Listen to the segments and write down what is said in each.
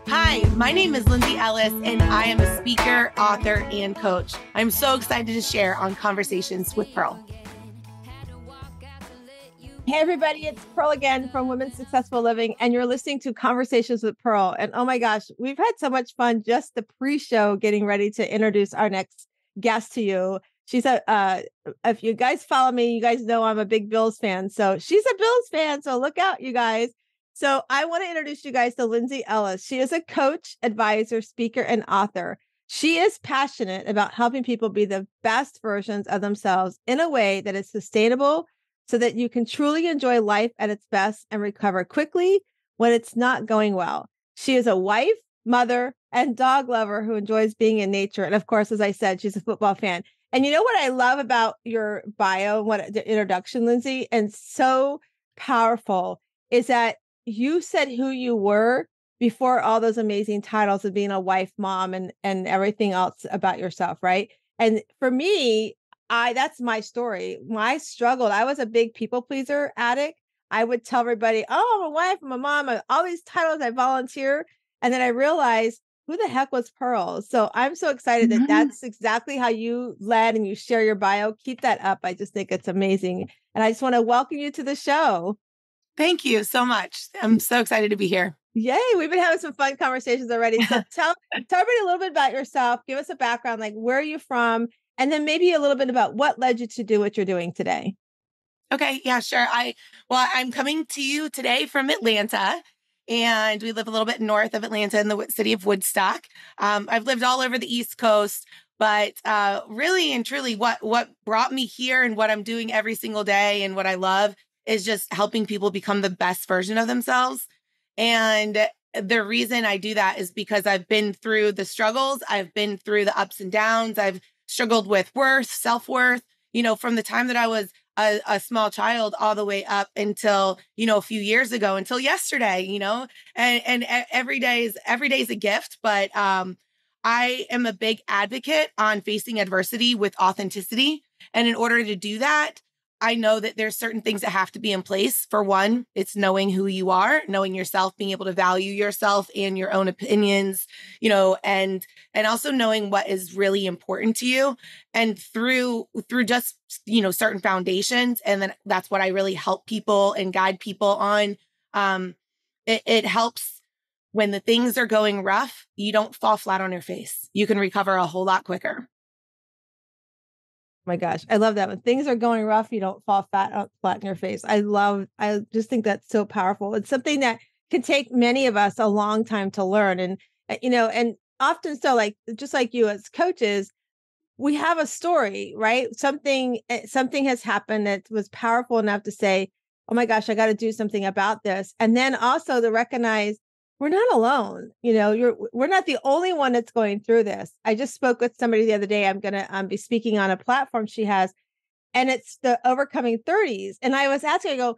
Hi, my name is Lindsay Ellis, and I am a speaker, author, and coach. I'm so excited to share on Conversations with Pearl. Hey, everybody, it's Pearl again from Women's Successful Living, and you're listening to Conversations with Pearl. And oh my gosh, we've had so much fun just the pre-show getting ready to introduce our next guest to you. She's if you guys follow me, you guys know I'm a big Bills fan. So she's a Bills fan. So look out, you guys. So I want to introduce you guys to Lindsay Ellis. She is a coach, advisor, speaker, and author. She is passionate about helping people be the best versions of themselves in a way that is sustainable, so that you can truly enjoy life at its best and recover quickly when it's not going well. She is a wife, mother, and dog lover who enjoys being in nature. And of course, as I said, she's a football fan. And you know what I love about your bio, what the introduction, Lindsay, and so powerful, is that you said who you were before all those amazing titles of being a wife, mom, and everything else about yourself, right? And for me, that's my story. When I struggled, I was a big people pleaser addict. I would tell everybody, oh, I'm a wife, I'm a mom, all these titles, I volunteer. And then I realized, who the heck was Pearl? So I'm so excited that that's exactly how you led and you share your bio. Keep that up. I just think it's amazing. And I just want to welcome you to the show. Thank you so much. I'm so excited to be here. Yay. We've been having some fun conversations already. So tell everybody a little bit about yourself. Give us a background, like where are you from? And then maybe a little bit about what led you to do what you're doing today. Okay. Yeah, sure. I'm coming to you today from Atlanta, and we live a little bit north of Atlanta in the city of Woodstock. I've lived all over the East Coast, but really and truly what brought me here and what I'm doing every single day and what I love is just helping people become the best version of themselves. And the reason I do that is because I've been through the struggles. I've been through the ups and downs. I've struggled with self-worth, from the time that I was a small child all the way up until, a few years ago, until yesterday, and every day is a gift. But I am a big advocate on facing adversity with authenticity. And in order to do that, I know that there's certain things that have to be in place. For one, it's knowing who you are, knowing yourself, being able to value yourself and your own opinions, and also knowing what is really important to you. And through just, certain foundations. And then that's what I really help people and guide people on. It helps when the things are going rough, you don't fall flat on your face. You can recover a whole lot quicker. My gosh, I love that. When things are going rough, you don't fall flat in your face. I just think that's so powerful. It's something that can take many of us a long time to learn. And, and often so, like, just like you as coaches, we have a story, right? Something has happened that was powerful enough to say, oh my gosh, I got to do something about this. And then also to recognize we're not alone. We're not the only one that's going through this. I just spoke with somebody the other day. I'm going to be speaking on a platform she has, and it's the overcoming 30s. And I was asking, I go,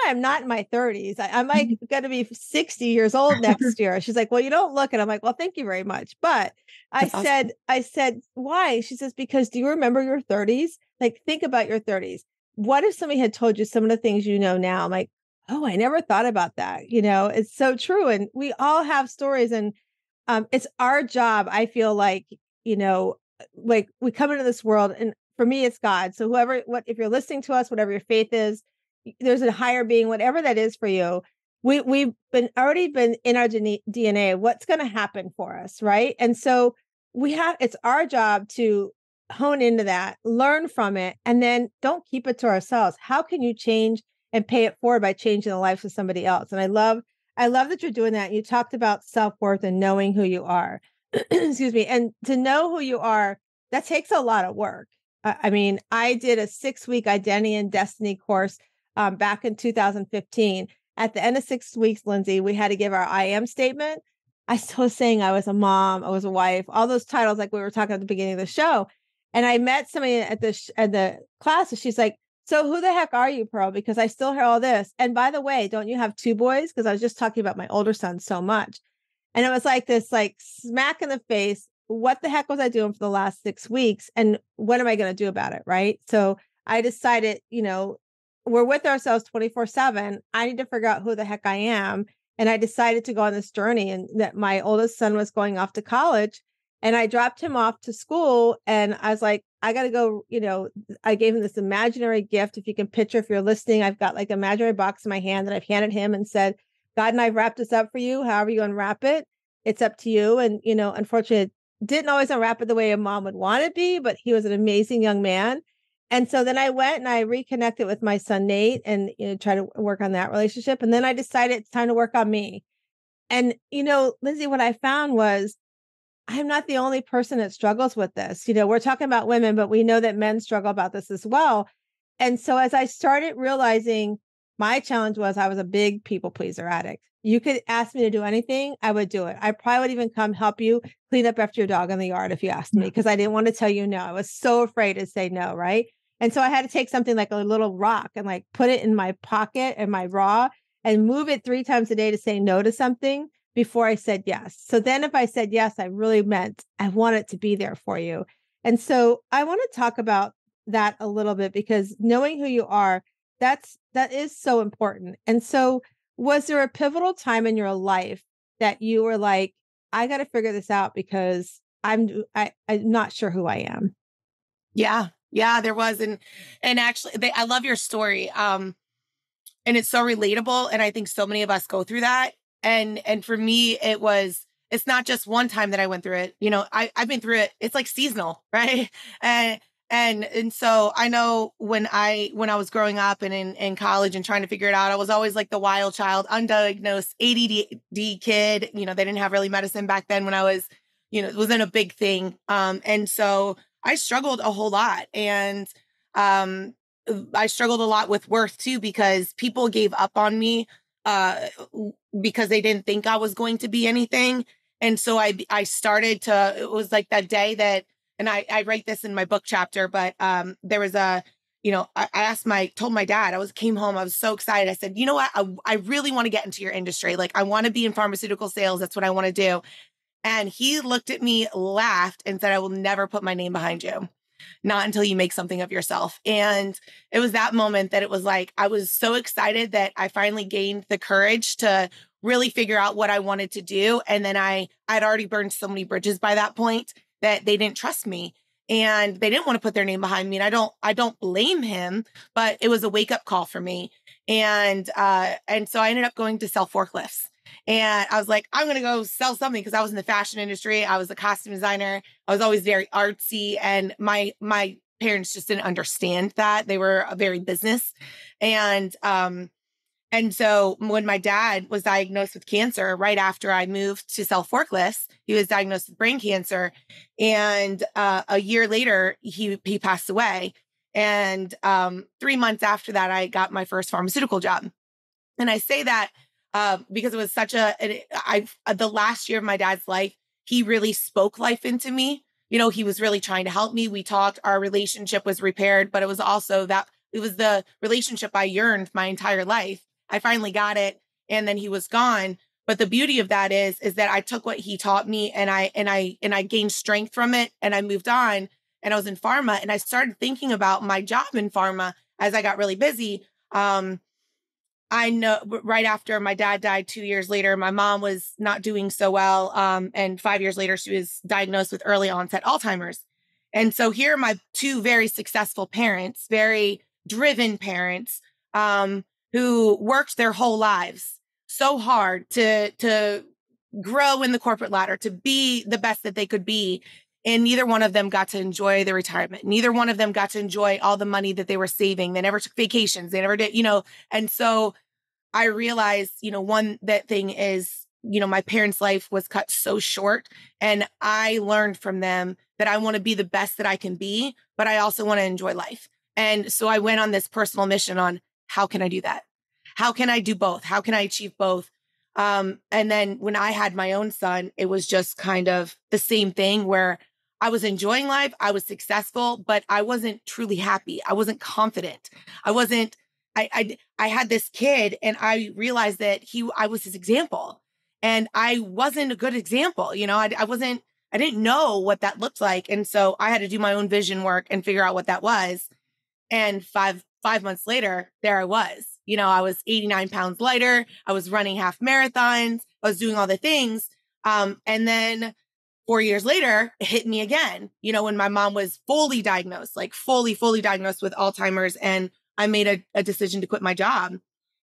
I'm not in my 30s. I'm like going to be 60 years old next year. She's like, well, you don't look. And I'm like, well, thank you very much. But I said, why? She says, because do you remember your 30s? Like, think about your 30s. What if somebody had told you some of the things you know now? I'm like, oh, I never thought about that. It's so true. And we all have stories, and it's our job. I feel like, like we come into this world, and for me, it's God. So if you're listening to us, whatever your faith is, there's a higher being, whatever that is for you. We've already been in our DNA, what's going to happen for us. Right. And so it's our job to hone into that, learn from it, and then don't keep it to ourselves. How can you change and pay it forward by changing the life of somebody else? And I love that you're doing that. You talked about self-worth and knowing who you are. Excuse me. And to know who you are, that takes a lot of work. I mean, I did a 6-week identity and destiny course back in 2015. At the end of 6 weeks, Lindsay, we had to give our I am statement. I was saying I was a mom, I was a wife, all those titles like we were talking at the beginning of the show. And I met somebody at the class, and she's like, so who the heck are you, Pearl? Because I still hear all this. And by the way, don't you have 2 boys? Because I was just talking about my older son so much. And it was like this, like, smack in the face. What the heck was I doing for the last 6 weeks? And what am I going to do about it? Right. So I decided, we're with ourselves 24/7. I need to figure out who the heck I am. And I decided to go on this journey, and that my oldest son was going off to college. And I dropped him off to school, and I was like, I got to go. I gave him this imaginary gift. If you can picture, if you're listening, I've got like an imaginary box in my hand that I've handed him and said, God and I've wrapped this up for you. However you unwrap it, it's up to you. And, unfortunately, it didn't always unwrap it the way a mom would want it to be, but he was an amazing young man. And so then I went and I reconnected with my son, Nate, and, try to work on that relationship. And then I decided it's time to work on me. And, Lindsay, what I found was I'm not the only person that struggles with this. We're talking about women, but we know that men struggle about this as well. And so as I started realizing, my challenge was I was a big people pleaser addict. You could ask me to do anything, I would do it. I probably would even come help you clean up after your dog in the yard if you asked me, because I didn't want to tell you no. I was so afraid to say no, right? And so I had to take something like a little rock and like put it in my pocket and my bra and move it 3 times a day to say no to something before I said yes. So then if I said yes, I really meant I want it to be there for you. And so I want to talk about that a little bit, because knowing who you are, that is so important. And so was there a pivotal time in your life that you were like, I got to figure this out because I'm not sure who I am? Yeah. Yeah, there was. And actually I love your story. And it's so relatable. And I think so many of us go through that. And for me, it's not just one time that I went through it. I've been through it. It's like seasonal, right? And so I know when I was growing up and in college and trying to figure it out, I was always like the wild child, undiagnosed ADD kid. They didn't have really medicine back then when I was, it wasn't a big thing. And so I struggled a whole lot. And I struggled a lot with worth too, because people gave up on me because they didn't think I was going to be anything. And so I started to, it was like that day that, and I write this in my book chapter, but there was I told my dad, came home, I was so excited. I said, you know what? I really want to get into your industry. Like, I want to be in pharmaceutical sales. That's what I want to do. And he looked at me, laughed, and said, I will never put my name behind you. Not until you make something of yourself. And it was that moment that it was like, I was so excited that I finally gained the courage to really figure out what I wanted to do. And then I'd already burned so many bridges by that point that they didn't trust me and they didn't want to put their name behind me. And I don't blame him, but it was a wake up call for me. And so I ended up going to sell forklifts. And I was like, I'm going to go sell something, because I was in the fashion industry. I was a costume designer. I was always very artsy. And my parents just didn't understand that. They were very business. And so when my dad was diagnosed with cancer, right after I moved to sell forklifts, he was diagnosed with brain cancer. And a year later, he passed away. And 3 months after that, I got my first pharmaceutical job. And I say that because it was such the last year of my dad's life, he really spoke life into me. He was really trying to help me. We talked, our relationship was repaired, but it was also that it was the relationship I yearned my entire life. I finally got it, and then he was gone. But the beauty of that is that I took what he taught me, and I gained strength from it, and I moved on, and I was in pharma, and I started thinking about my job in pharma as I got really busy. I know right after my dad died 2 years later, my mom was not doing so well. And 5 years later, she was diagnosed with early onset Alzheimer's. And so here are my 2 very successful parents, very driven parents, who worked their whole lives so hard to grow in the corporate ladder, to be the best that they could be. And neither one of them got to enjoy their retirement. Neither one of them got to enjoy all the money that they were saving. They never took vacations. They never did, and so I realized, that thing is, my parents' life was cut so short, and I learned from them that I want to be the best that I can be, but I also want to enjoy life. And so I went on this personal mission on how can I do that? How can I do both? How can I achieve both? And then when I had my own son, it was just kind of the same thing where I was enjoying life. I was successful, but I wasn't truly happy. I wasn't confident. I had this kid, and I realized that I was his example, and I wasn't a good example. I didn't know what that looked like. And so I had to do my own vision work and figure out what that was. And five months later, there I was. I was 89 pounds lighter. I was running half marathons. I was doing all the things. And then 4 years later, it hit me again, when my mom was fully diagnosed, like fully diagnosed with Alzheimer's. And I made a decision to quit my job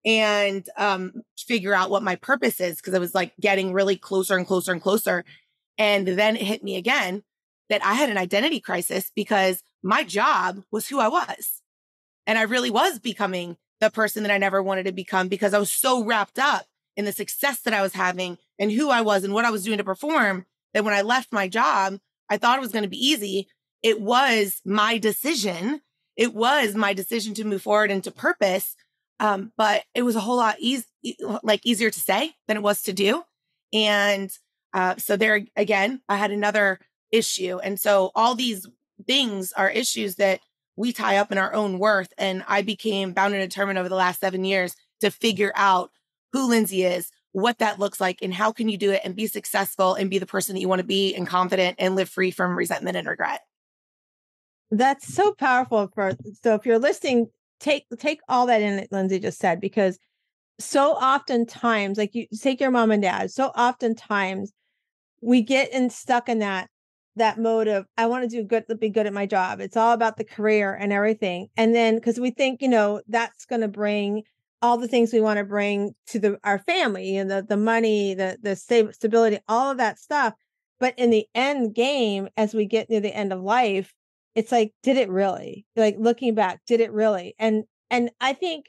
and figure out what my purpose is, because I was like getting really closer and closer and closer. And then it hit me again that I had an identity crisis because my job was who I was. And I really was becoming the person that I never wanted to become, because I was so wrapped up in the success that I was having and who I was and what I was doing to perform, that when I left my job, I thought it was going to be easy. It was my decision. It was my decision to move forward into purpose. But it was a whole lot easier to say than it was to do. And so there again, I had another issue. And so all these things are issues that we tie up in our own worth. And I became bound and determined over the last 7 years to figure out who Lindsay is, what that looks like, and how can you do it and be successful and be the person that you want to be and confident and live free from resentment and regret. That's so powerful. So if you're listening, take all that in that Lindsay just said, because so oftentimes, like you take your mom and dad, so oftentimes we get stuck in that mode of, I want to be good at my job. It's all about the career and everything. And then, because we think, that's going to bring all the things we want to bring to our family, and the money, the stability, all of that stuff. But in the end game, as we get near the end of life, it's like, did it really? Like looking back, did it really? And I think,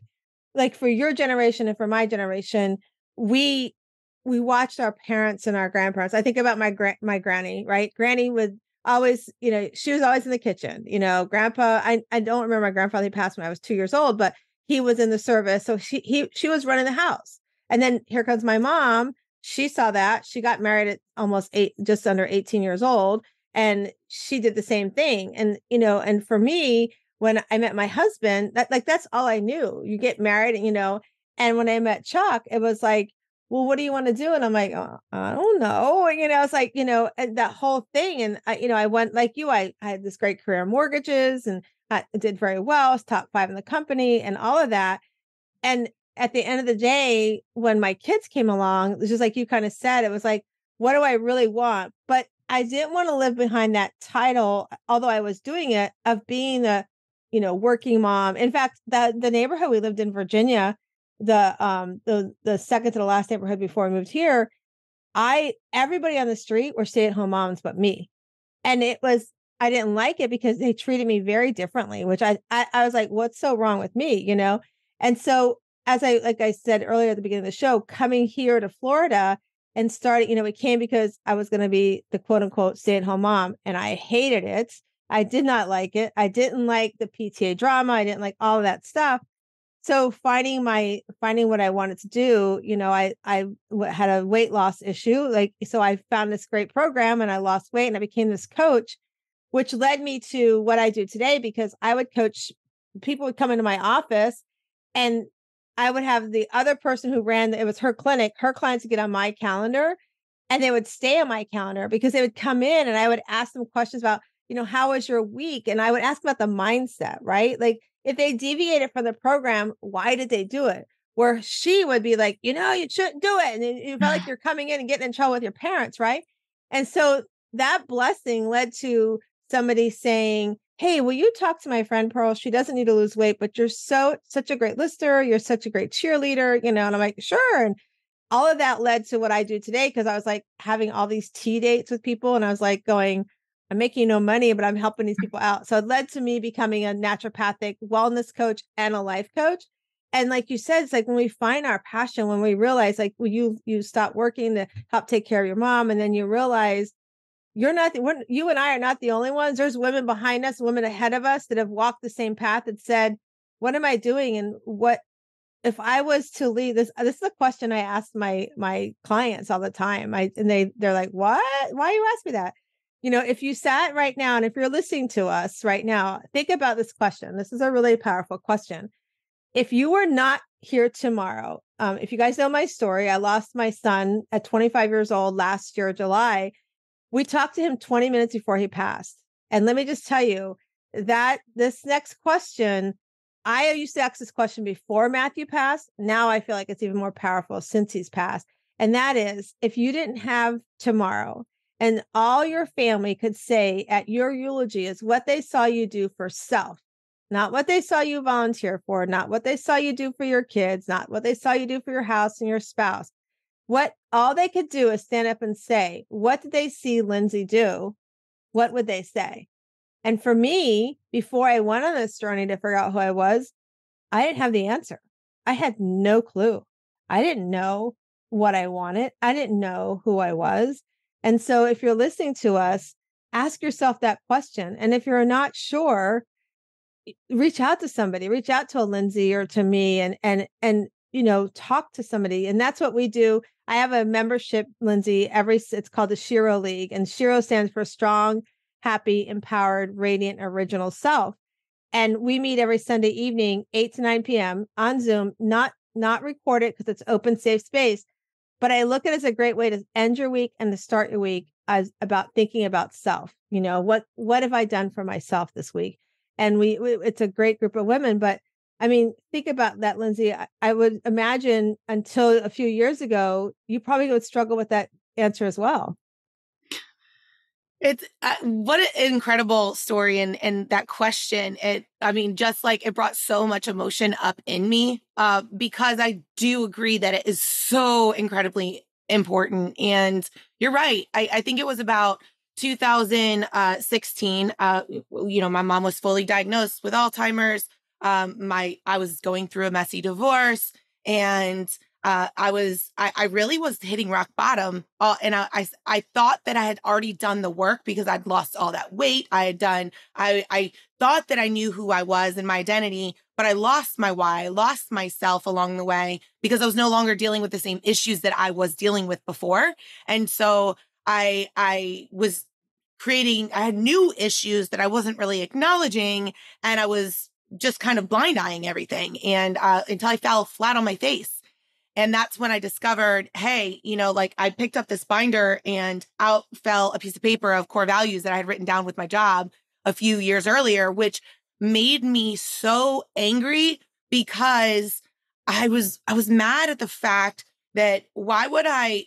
like for your generation and for my generation, we watched our parents and our grandparents. I think about my granny, right? Granny would always, she was always in the kitchen. Grandpa, I don't remember my grandfather. He passed when I was 2 years old, but he was in the service. So she was running the house. And then here comes my mom. She saw that. She got married at just under 18 years old. And she did the same thing. And, and for me, when I met my husband, that's all I knew. You get married, and when I met Chuck, it was like, well, what do you want to do? And I'm like, oh, I don't know. And, it's like, and that whole thing. And I went like you, I had this great career in mortgages, and I did very well. I was top 5 in the company and all of that. And at the end of the day, when my kids came along, it was just like you kind of said, it was like, what do I really want? But I didn't want to live behind that title, although I was doing it, of being a, working mom. In fact, the neighborhood we lived in, Virginia, the second to the last neighborhood before I moved here, everybody on the street were stay-at-home moms but me. And I didn't like it because they treated me very differently, which I was like, what's so wrong with me? And so like I said earlier at the beginning of the show, coming here to Florida and starting, it came because I was going to be the quote unquote stay-at-home mom, and I hated it. I did not like it. I didn't like the PTA drama. I didn't like all of that stuff. So finding what I wanted to do, I had a weight loss issue. So I found this great program and I lost weight and I became this coach, which led me to what I do today, because I would coach, people would come into my office and I would have the other person who it was her clinic, her clients would get on my calendar, and they would stay on my calendar because they would come in and I would ask them questions about, how was your week? And I would ask about the mindset, right? Like if they deviated from the program, why did they do it? Where she would be like, you shouldn't do it. And you felt like you're coming in and getting in trouble with your parents, right? And so that blessing led to somebody saying, hey, will you talk to my friend Pearl? She doesn't need to lose weight, but you're such a great listener. You're such a great cheerleader, and I'm like, sure. And all of that led to what I do today, because I was like having all these tea dates with people, and I was like going, I'm making no money, but I'm helping these people out. So it led to me becoming a naturopathic wellness coach and a life coach. And like you said, it's like when we find our passion, when we realize like, well, you stop working to help take care of your mom, and then you realize you and I are not the only ones. There's women behind us, women ahead of us that have walked the same path and said, what am I doing? And what if I was to leave this? This is a question I ask my clients all the time. They're like, what? Why you ask me that? If you sat right now, and if you're listening to us right now, think about this question. This is a really powerful question. If you were not here tomorrow, if you guys know my story, I lost my son at 25 years old last year, July. We talked to him 20 minutes before he passed. And let me just tell you that this next question I used to ask this question before Matthew passed. Now I feel like it's even more powerful since he's passed. And that is, if you didn't have tomorrow and all your family could say at your eulogy is what they saw you do for self, not what they saw you volunteer for, not what they saw you do for your kids, not what they saw you do for your house and your spouse. What all they could do is stand up and say, what did they see Lindsay do? What would they say? And for me, before I went on this journey to figure out who I was, I didn't have the answer. I had no clue. I didn't know what I wanted. I didn't know who I was. And so if you're listening to us, ask yourself that question. And if you're not sure, reach out to somebody, reach out to a Lindsay or to me and talk to somebody. And that's what we do. I have a membership, Lindsay, it's called the Shiro League, and Shiro stands for Strong, Happy, Empowered, Radiant, Original Self. And we meet every Sunday evening, 8 to 9 p.m. on Zoom, not recorded because it's open, safe space. But I look at it as a great way to end your week and to start your week as about thinking about self. What have I done for myself this week? And it's a great group of women. But I mean, think about that, Lindsay. I would imagine until a few years ago, you probably would struggle with that answer as well. It's what an incredible story. And that question, just like it brought so much emotion up in me, because I do agree that it is so incredibly important. And you're right. I think it was about 2016. My mom was fully diagnosed with Alzheimer's. I was going through a messy divorce, and I really was hitting rock bottom. And I thought that I had already done the work because I'd lost all that weight. I thought that I knew who I was and my identity, but I lost my why. I lost myself along the way because I was no longer dealing with the same issues that I was dealing with before. And so I had new issues that I wasn't really acknowledging. And I was just kind of blind eyeing everything. And until I fell flat on my face. And that's when I discovered, hey, I picked up this binder and out fell a piece of paper of core values that I had written down with my job a few years earlier, which made me so angry because I was mad at the fact that why would I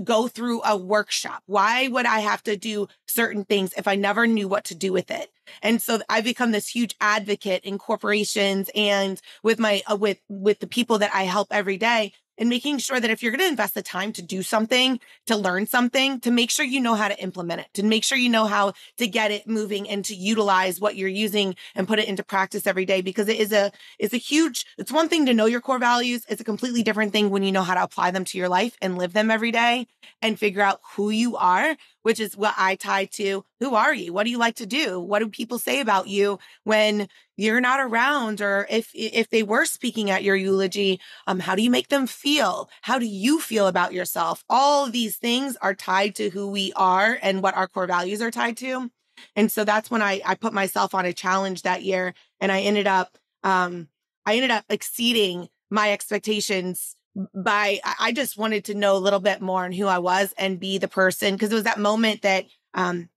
go through a workshop? Why would I have to do certain things if I never knew what to do with it? And so I've become this huge advocate in corporations and with my with the people that I help every day, and making sure that if you're going to invest the time to do something, to learn something, to make sure you know how to implement it, to make sure you know how to get it moving and to utilize what you're using and put it into practice every day. Because it's one thing to know your core values. It's a completely different thing when you know how to apply them to your life and live them every day and figure out who you are, which is what I tie to. Who are you? What do you like to do? What do people say about you when you're not around? Or if they were speaking at your eulogy, how do you make them feel? How do you feel about yourself? All of these things are tied to who we are and what our core values are tied to. And so that's when I put myself on a challenge that year, and I ended up exceeding my expectations I just wanted to know a little bit more on who I was and be the person. Because it was that moment that I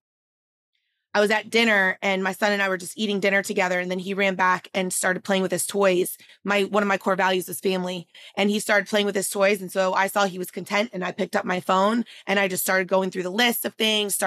was at dinner and my son and I were just eating dinner together. And then he ran back and started playing with his toys. One of my core values is family. And he started playing with his toys. And so I saw he was content, and I picked up my phone and I just started going through the list of things,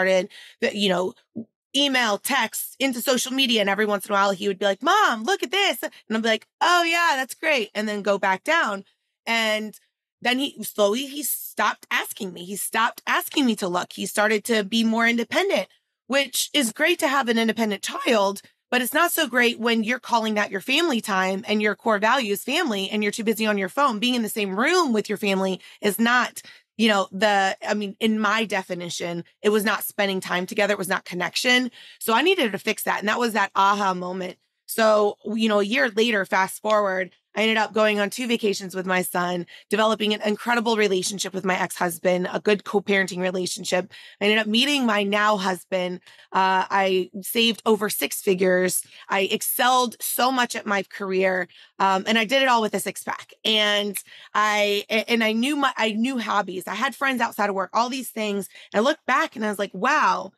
email, text, into social media. And every once in a while he would be like, Mom, look at this. And I'd be like, oh yeah, that's great. And then go back down. And then he stopped asking me. He stopped asking me to look. He started to be more independent, which is great to have an independent child, but it's not so great when you're calling that your family time and your core value is family and you're too busy on your phone. Being in the same room with your family is not, in my definition, it was not spending time together. It was not connection. So I needed to fix that. And that was that aha moment. So, a year later, fast forward, I ended up going on 2 vacations with my son, developing an incredible relationship with my ex-husband, a good co-parenting relationship. I ended up meeting my now husband. I saved over 6 figures. I excelled so much at my career. And I did it all with a 6-pack. And I knew hobbies. I had friends outside of work, all these things. I looked back and I was like, wow,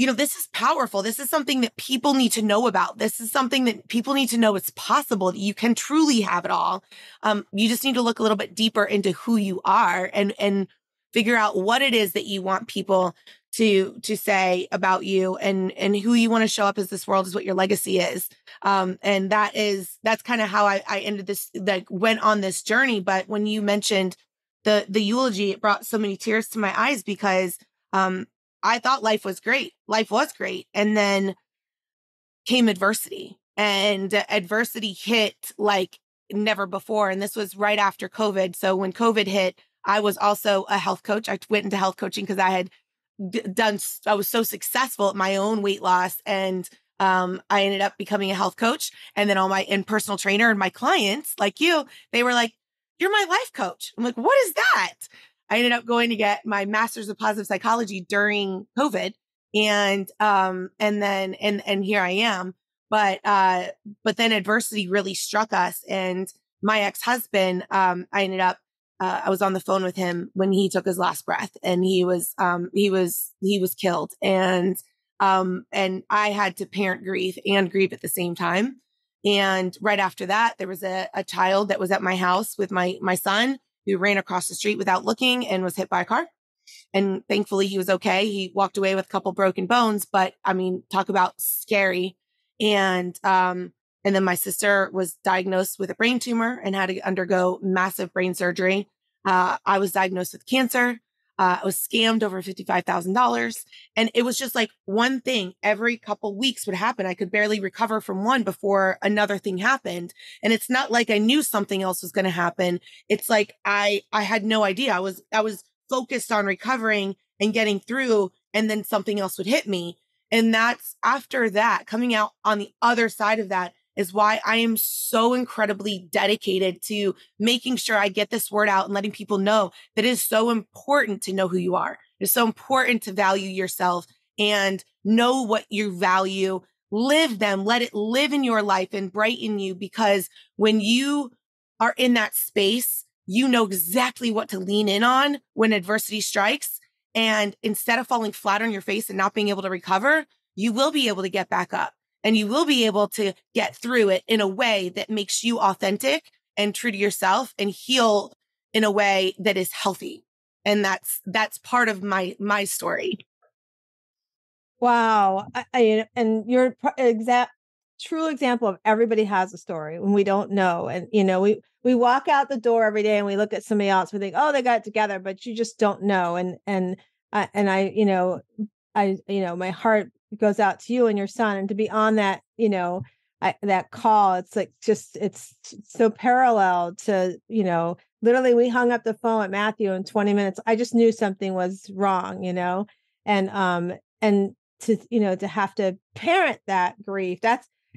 this is powerful. This is something that people need to know about. This is something that people need to know it's possible, that you can truly have it all. You just need to look a little bit deeper into who you are and figure out what it is that you want people to say about you, and who you want to show up as this world, is what your legacy is. And that's kind of how I ended this, like went on this journey. But when you mentioned the eulogy, it brought so many tears to my eyes, because I thought life was great. Life was great. And then came adversity, and adversity hit like never before. And this was right after COVID. So when COVID hit, I was also a health coach. I went into health coaching because I had I was so successful at my own weight loss. And I ended up becoming a health coach. And then all my personal trainer and my clients like you, they were like, "You're my life coach." I'm like, "What is that?" I ended up going to get my master's of positive psychology during COVID. And here I am. But then adversity really struck us. And my ex-husband, I ended up, I was on the phone with him when he took his last breath, and he was killed. And I had to parent grief and grieve at the same time. And right after that, there was a child that was at my house with my son, who ran across the street without looking and was hit by a car. And thankfully he was okay. He walked away with a couple broken bones, but I mean, talk about scary. And then my sister was diagnosed with a brain tumor and had to undergo massive brain surgery. I was diagnosed with cancer. I was scammed over $55,000. And it was just like one thing every couple weeks would happen. I could barely recover from one before another thing happened. And it's not like I knew something else was going to happen. It's like I had no idea. I was focused on recovering and getting through, and then something else would hit me. And that's after that, coming out on the other side of that, is why I am so incredibly dedicated to making sure I get this word out and letting people know that it is so important to know who you are. It's so important to value yourself and know what you value, live them, let it live in your life and brighten you. Because when you are in that space, you know exactly what to lean in on when adversity strikes. And instead of falling flat on your face and not being able to recover, you will be able to get back up. And you will be able to get through it in a way that makes you authentic and true to yourself, and heal in a way that is healthy. And that's part of my story. Wow. And you're exact true example of everybody has a story when we don't know. And, we walk out the door every day and we look at somebody else, we think, oh, they got it together, but you just don't know. My heart goes out to you and your son, and to be on that, that call, it's like, it's so parallel to, literally we hung up the phone at Matthew in 20 minutes. I just knew something was wrong, and to have to parent that grief,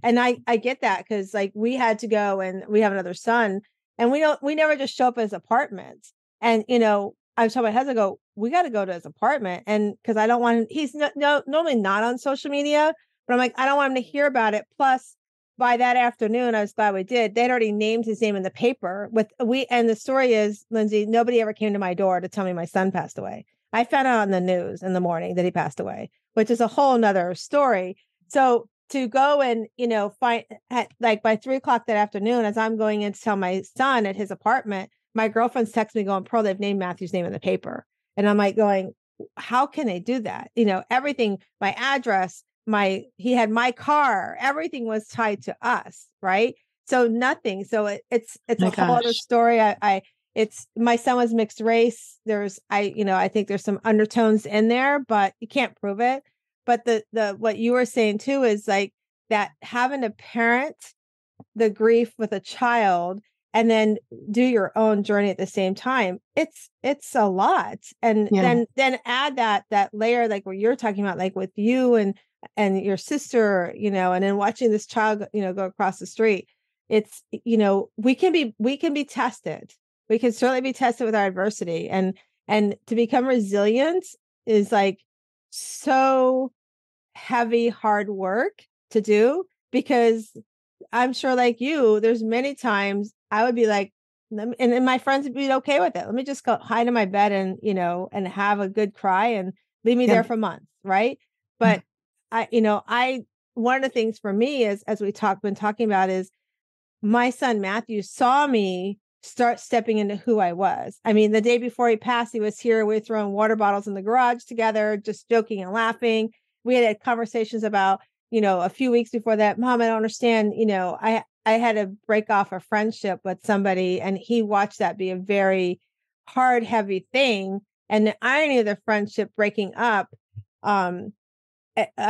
and I get that, because like we had to go, and we have another son, and we never just show up at his apartments. And I was telling my husband, we got to go to his apartment, and because I don't want him, he's normally not on social media, but I'm like, I don't want him to hear about it. Plus, by that afternoon, I was glad we did. They'd already named his name in the paper. And the story is, Lindsay, nobody ever came to my door to tell me my son passed away. I found out on the news in the morning that he passed away, which is a whole nother story. So to go and, find like by 3:00 that afternoon, as I'm going in to tell my son at his apartment, my girlfriend's texting me going, Pearl, they've named Matthew's name in the paper. And I'm like going, how can they do that? Everything, my address, he had my car, everything was tied to us. Right. So nothing. So it's My a whole other gosh. story. It's my son was mixed race. I think there's some undertones in there, but you can't prove it. But the what you were saying too is like that, having to parent the grief with a child and then do your own journey at the same time. It's a lot. And Yeah. then add that layer, like what you're talking about, like with you and your sister, and then watching this child, go across the street. It's, we can be tested. We can certainly be tested with our adversity, and to become resilient is like so heavy, hard work to do, because I'm sure like you, there's many times I would be like, and my friends would be okay with it. Let me just go hide in my bed and, and have a good cry and leave me Yeah. there for months. Right. But one of the things for me is, as been talking about, is my son Matthew saw me start stepping into who I was. I mean, the day before he passed, he was here. We were throwing water bottles in the garage together, just joking and laughing. We had conversations about, a few weeks before that, Mom, I don't understand. I had to break off a friendship with somebody, and he watched that be a very hard, heavy thing. And the irony of the friendship breaking up, I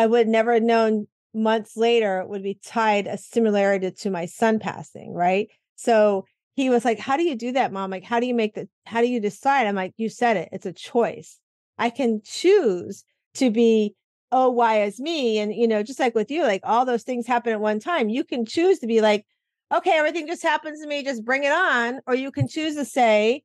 would never have known months later it would be tied a similarity to my son passing, right? So he was like, how do you do that, Mom? Like, how do you decide? I'm like, you said it, it's a choice. I can choose to be, oh, why is me? And, just like with you, like all those things happen at one time. You can choose to be like, okay, everything just happens to me, just bring it on. Or you can choose to say,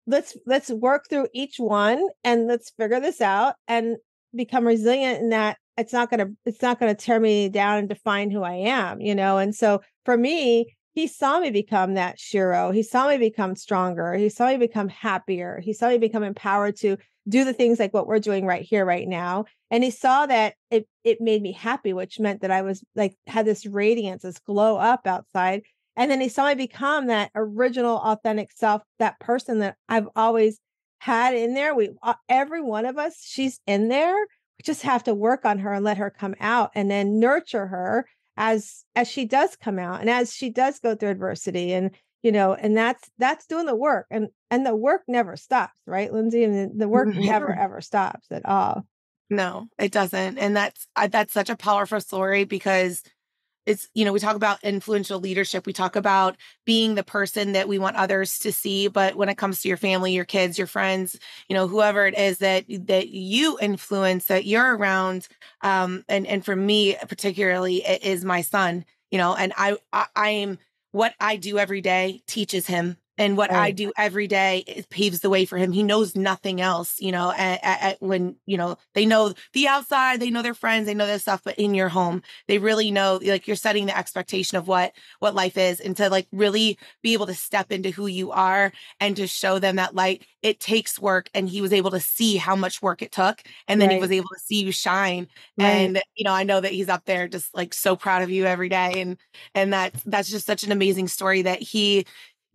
let's work through each one and let's figure this out and become resilient in that it's not going to tear me down and define who I am, And so for me, he saw me become that Shiro. He saw me become stronger. He saw me become happier. He saw me become empowered to do the things like what we're doing right here, right now. And he saw that it made me happy, which meant that I was like, had this radiance, this glow up outside. And then he saw me become that original, authentic self, that person that I've always had in there. Every one of us, she's in there. We just have to work on her and let her come out, and then nurture her as she does come out and as she does go through adversity. And, and that's doing the work, and the work never stops, right, Lindsay? And the work never, ever stops at all. No, it doesn't. And that's such a powerful story, because it's, we talk about influential leadership. We talk about being the person that we want others to see. But when it comes to your family, your kids, your friends, whoever it is that you influence, that you're around. And for me, particularly, it is my son, and I am, what I do every day teaches him. And what I do every day, it paves the way for him. He knows nothing else, when, they know the outside, they know their friends, they know their stuff, but in your home, they really know, like, you're setting the expectation of what life is, and to like really be able to step into who you are and to show them that light, it takes work. And he was able to see how much work it took. And then he was able to see you shine. And, I know that he's up there just like so proud of you every day. And that's just such an amazing story that he,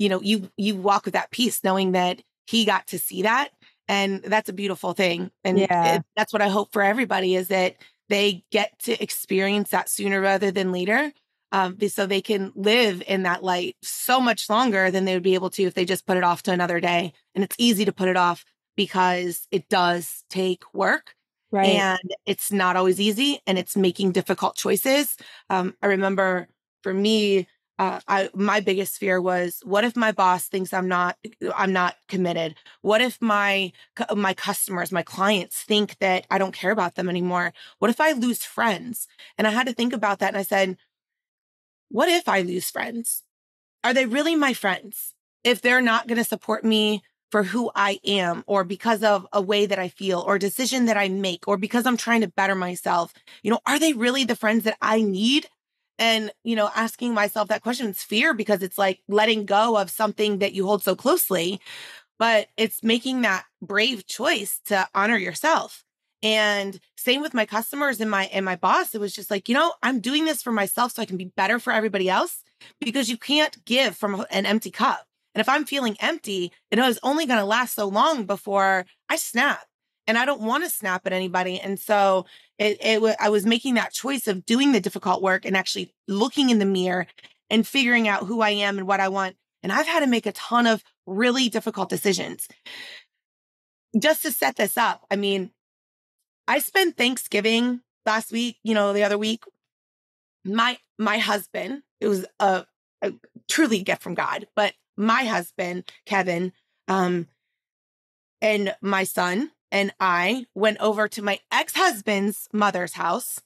you walk with that peace, knowing that he got to see that. And that's a beautiful thing. And that's what I hope for everybody, is that they get to experience that sooner rather than later. So they can live in that light so much longer than they would be able to if they just put it off to another day. And it's easy to put it off because it does take work. Right. And it's not always easy, and it's making difficult choices. I remember for me, my biggest fear was, what if my boss thinks I'm not committed? What if my customers, my clients think that I don't care about them anymore? What if I lose friends? And I had to think about that. And I said, what if I lose friends? Are they really my friends if they're not going to support me for who I am, or because of a way that I feel, or a decision that I make, or because I'm trying to better myself? Are they really the friends that I need? And, asking myself that question, it's fear, because it's like letting go of something that you hold so closely, but it's making that brave choice to honor yourself. And same with my customers and my boss. It was just like, I'm doing this for myself so I can be better for everybody else, because you can't give from an empty cup. And if I'm feeling empty, it is only going to last so long before I snap. And I don't want to snap at anybody. And so I was making that choice of doing the difficult work and actually looking in the mirror and figuring out who I am and what I want. And I've had to make a ton of really difficult decisions. Just to set this up, I mean, I spent Thanksgiving last week, the other week. My husband, it was a truly a gift from God, but my husband, Kevin, and my son and I went over to my ex-husband's mother's house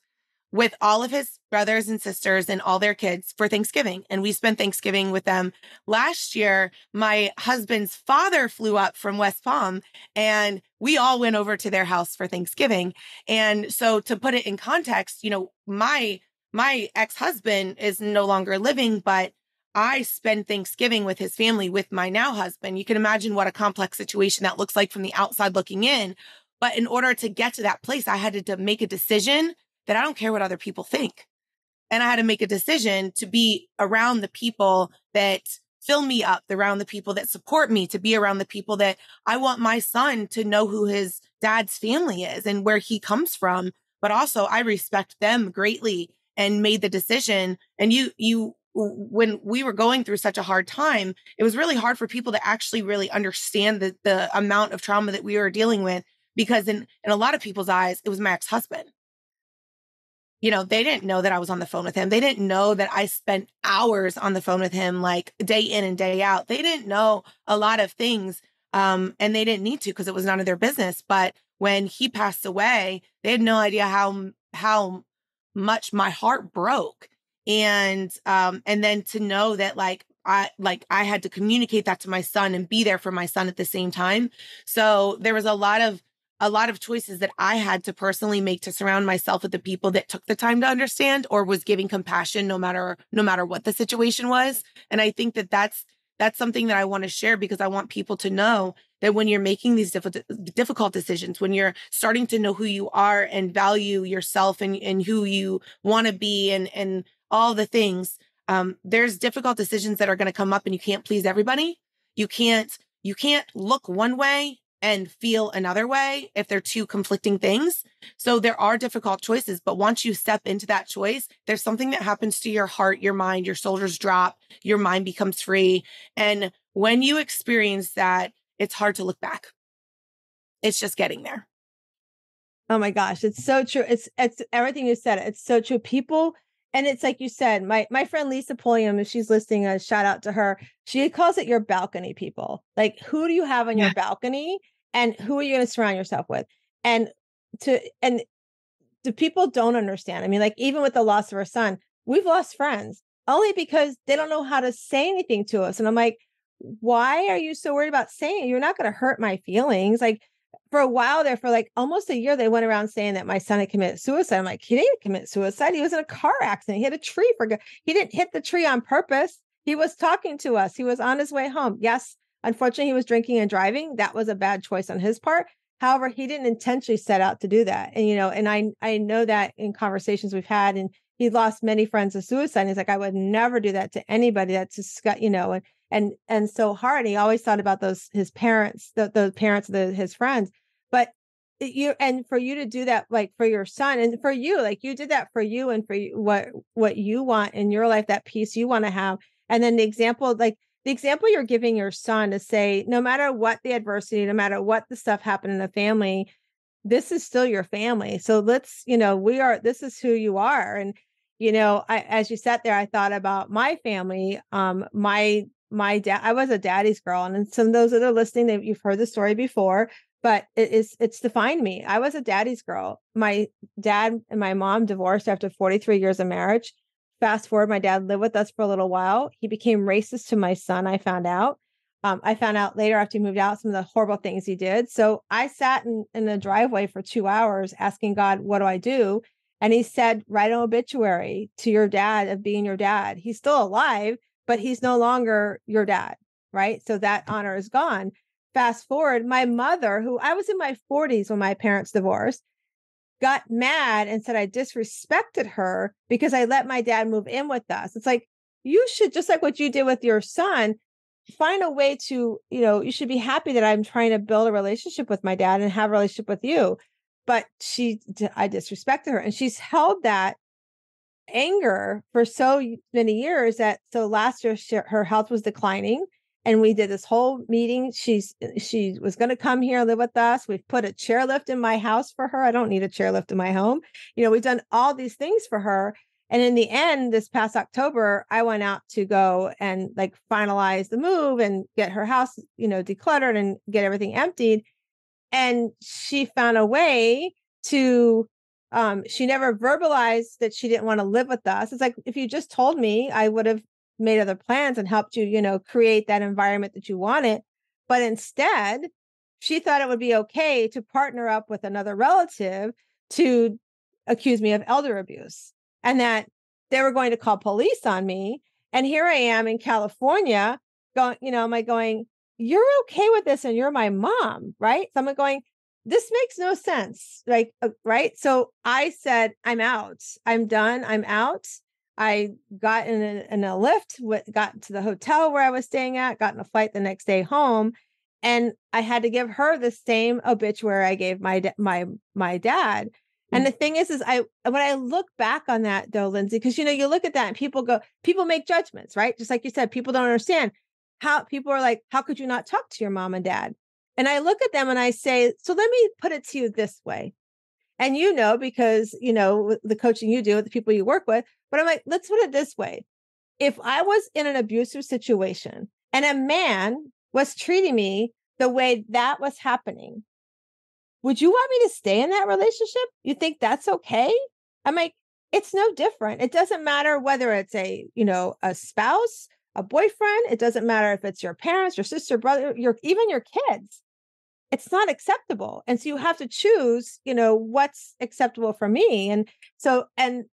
with all of his brothers and sisters and all their kids for Thanksgiving. And we spent Thanksgiving with them. Last year, my husband's father flew up from West Palm, and we all went over to their house for Thanksgiving. And so to put it in context, my ex-husband is no longer living, but I spend Thanksgiving with his family, with my now husband. You can imagine what a complex situation that looks like from the outside looking in. But in order to get to that place, I had to make a decision that I don't care what other people think. And I had to make a decision to be around the people that fill me up, around the people that support me, to be around the people that I want my son to know who his dad's family is and where he comes from. But also I respect them greatly and made the decision. And when we were going through such a hard time, it was really hard for people to actually really understand the amount of trauma that we were dealing with, because in a lot of people's eyes, it was my ex-husband. They didn't know that I was on the phone with him. They didn't know that I spent hours on the phone with him, like day in and day out. They didn't know a lot of things. And they didn't need to, because it was none of their business. But when he passed away, they had no idea how much my heart broke. And then to know that I had to communicate that to my son and be there for my son at the same time. So there was a lot of choices that I had to personally make to surround myself with the people that took the time to understand or was giving compassion no matter what the situation was. And I think that that's something that I want to share, because I want people to know that when you're making these difficult decisions, when you're starting to know who you are and value yourself and who you want to be and all the things, there's difficult decisions that are going to come up, and you can't please everybody. You can't look one way and feel another way if they're two conflicting things. So there are difficult choices, but once you step into that choice, there's something that happens to your heart, your mind, your shoulders drop, your mind becomes free. And when you experience that, it's hard to look back. It's just getting there. Oh my gosh, it's so true. It's everything you said. It's so true. People, and it's like you said, my friend Lisa Pulliam, if she's listening, a shout out to her. She calls it your balcony people. Like, who do you have on your balcony? And who are you going to surround yourself with? And the people don't understand. I mean, like, even with the loss of our son, we've lost friends only because they don't know how to say anything to us. And I'm like, why are you so worried about saying it? You're not going to hurt my feelings. Like, for a while there, for like almost a year, they went around saying that my son had committed suicide. I'm like, he didn't commit suicide. He was in a car accident. He hit a tree he didn't hit the tree on purpose. He was talking to us. He was on his way home. Yes, unfortunately, he was drinking and driving. That was a bad choice on his part. However, he didn't intentionally set out to do that. And, and I know that in conversations we've had, and he lost many friends to suicide. And he's like, I would never do that to anybody. That's just, and so hard. He always thought about his parents, the parents of his friends. But and for you to do that, like for your son and for you, like you did that for you and for you, what you want in your life, that peace you want to have. And then the example you're giving your son to say, no matter what the adversity, no matter what the stuff happened in the family, this is still your family. So let's, this is who you are. And, as you sat there, I thought about my family. My dad, I was a daddy's girl. And some of those that are listening, you've heard the story before, but it's defined me. I was a daddy's girl. My dad and my mom divorced after 43 years of marriage. Fast forward, my dad lived with us for a little while. He became racist to my son, I found out. I found out later after he moved out some of the horrible things he did. So I sat in the driveway for 2 hours asking God, what do I do? And he said, write an obituary to your dad of being your dad. He's still alive, but he's no longer your dad, right? So that honor is gone. Fast forward, my mother, who I was in my 40s when my parents divorced, got mad and said I disrespected her because I let my dad move in with us. It's like, you should, just like what you did with your son, find a way to, you should be happy that I'm trying to build a relationship with my dad and have a relationship with you. But I disrespected her, and she's held that anger for so many years so last year her health was declining. And we did this whole meeting. She was going to come here, live with us. We've put a chairlift in my house for her. I don't need a chairlift in my home. We've done all these things for her. And in the end, this past October, I went out to go and like finalize the move and get her house, decluttered and get everything emptied. And she found a way to, she never verbalized that she didn't want to live with us. It's like, if you just told me, I would have made other plans and helped you, create that environment that you wanted. But instead, she thought it would be okay to partner up with another relative to accuse me of elder abuse, and that they were going to call police on me. And here I am in California going, you're okay with this and you're my mom, right? So I'm going, this makes no sense. Like, right. So I said, I'm out. I'm done. I'm out. I got in a lift, got to the hotel where I was staying at, got in a flight the next day home. And I had to give her the same obituary I gave my dad. And the thing is when I look back on that though, Lindsay, because you look at that and people make judgments, right? Just like you said, people don't understand how people are like, how could you not talk to your mom and dad? And I look at them and I say, so let me put it to you this way. And because the coaching you do with the people you work with, but I'm like, let's put it this way. If I was in an abusive situation and a man was treating me the way that was happening, would you want me to stay in that relationship? You think that's okay? I'm like, it's no different. It doesn't matter whether it's a spouse, a boyfriend. It doesn't matter if it's your parents, your sister, brother, even your kids. It's not acceptable. And so you have to choose, what's acceptable for me. And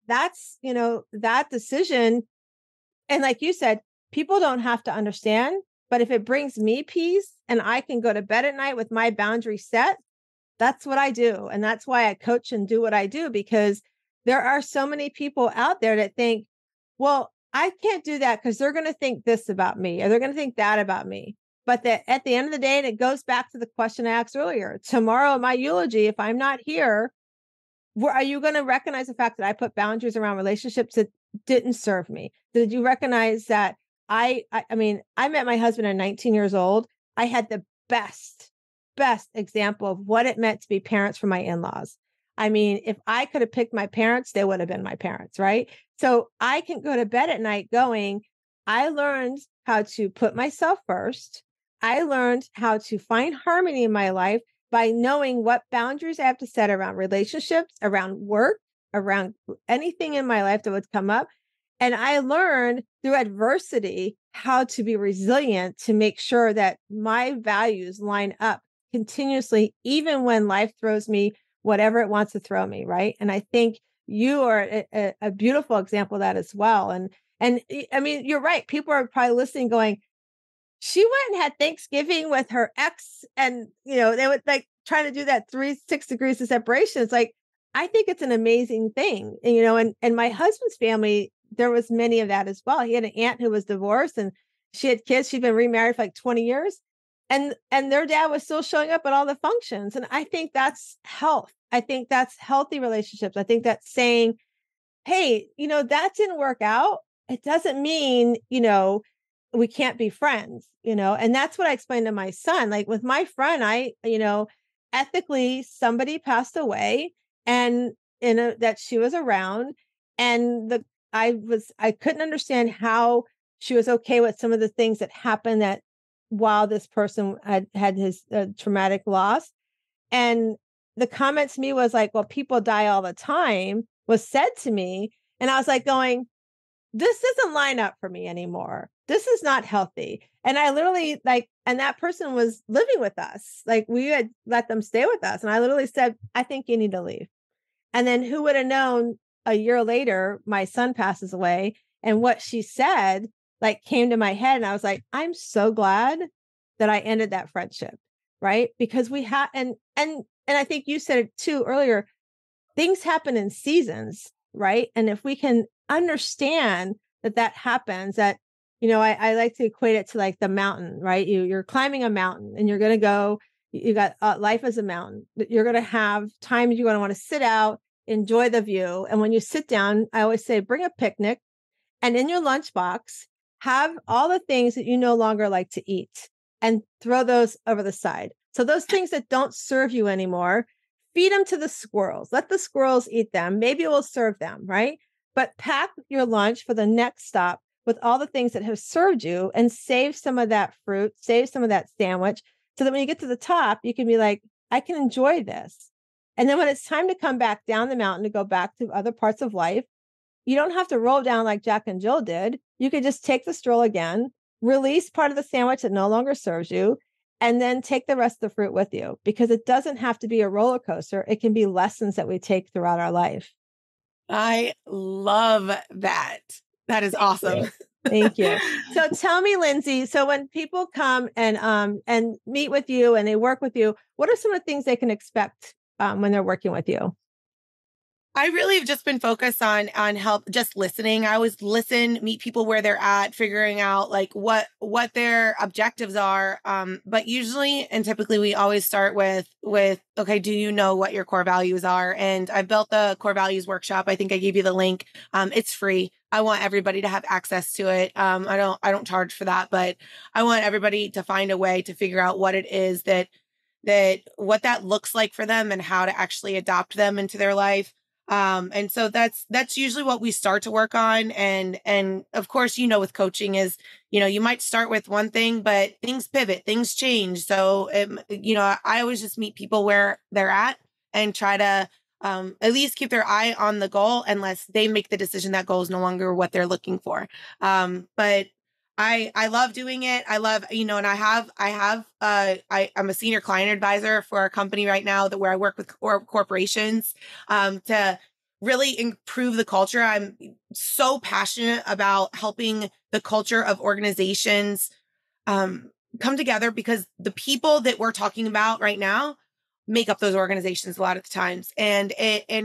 that's, that decision. And like you said, people don't have to understand, but if it brings me peace and I can go to bed at night with my boundary set, that's what I do. And that's why I coach and do what I do, because there are so many people out there that think, well, I can't do that because they're going to think this about me or they're going to think that about me. But at the end of the day, and it goes back to the question I asked earlier, tomorrow at my eulogy, if I'm not here, are you going to recognize the fact that I put boundaries around relationships that didn't serve me? Did you recognize that I met my husband at 19 years old. I had the best example of what it meant to be parents for my in-laws. I mean, if I could have picked my parents, they would have been my parents, right? So I can go to bed at night going, I learned how to put myself first. I learned how to find harmony in my life by knowing what boundaries I have to set around relationships, around work, around anything in my life that would come up. And I learned through adversity how to be resilient to make sure that my values line up continuously, even when life throws me whatever it wants to throw me, right? And I think you are a beautiful example of that as well. And I mean, you're right. People are probably listening going, she went and had Thanksgiving with her ex and, they would like trying to do that 6 degrees of separation. It's like, I think it's an amazing thing. And my husband's family, there was many of that as well. He had an aunt who was divorced and she had kids. She'd been remarried for like 20 years and their dad was still showing up at all the functions. And I think that's health. I think that's healthy relationships. I think that's saying, hey, that didn't work out. It doesn't mean, we can't be friends, and that's what I explained to my son. Like with my friend, ethically somebody passed away and that she was around and I couldn't understand how she was okay with some of the things that happened that while this person had his traumatic loss. And the comment to me was like, well, people die all the time was said to me. And I was like going, this doesn't line up for me anymore. This is not healthy. And I literally and that person was living with us. Like we had let them stay with us. And I literally said, I think you need to leave. And then who would have known a year later, my son passes away. And what she said came to my head. And I was like, I'm so glad that I ended that friendship. Right. Because we had, and I think you said it too earlier, things happen in seasons. Right. And if we can understand that happens, that, I like to equate it to like the mountain, right? You're climbing a mountain and you're going to go, you got life as a mountain. You're going to have times you're going to want to sit out, enjoy the view. And when you sit down, I always say, bring a picnic and in your lunchbox, have all the things that you no longer like to eat and throw those over the side. So those things that don't serve you anymore, feed them to the squirrels. Let the squirrels eat them. Maybe it will serve them, right? But pack your lunch for the next stop with all the things that have served you and save some of that fruit, save some of that sandwich so that when you get to the top, you can be like, I can enjoy this. And then when it's time to come back down the mountain to go back to other parts of life, you don't have to roll down like Jack and Jill did. You could just take the stroll again, release part of the sandwich that no longer serves you, and then take the rest of the fruit with you, because it doesn't have to be a roller coaster. It can be lessons that we take throughout our life. I love that. That is awesome. Thank you. So tell me, Lindsay, so when people come and meet with you and they work with you, what are some of the things they can expect when they're working with you? I really have just been focused on help, just listening. I always listen, meet people where they're at, figuring out like what their objectives are. But usually and typically we always start with okay, do you know what your core values are? And I built the core values workshop. I think I gave you the link. It's free. I want everybody to have access to it. I don't charge for that, but I want everybody to find a way to figure out what it is that what that looks like for them and how to actually adopt them into their life. And so that's usually what we start to work on. And of course, with coaching is, you might start with one thing, but things pivot, things change. So, I always just meet people where they're at and try to at least keep their eye on the goal unless they make the decision that goal is no longer what they're looking for. But I love doing it. I love, and I'm a senior client advisor for a company right now where I work with corporations, to really improve the culture. I'm so passionate about helping the culture of organizations, come together because the people that we're talking about right now make up those organizations a lot of the times. And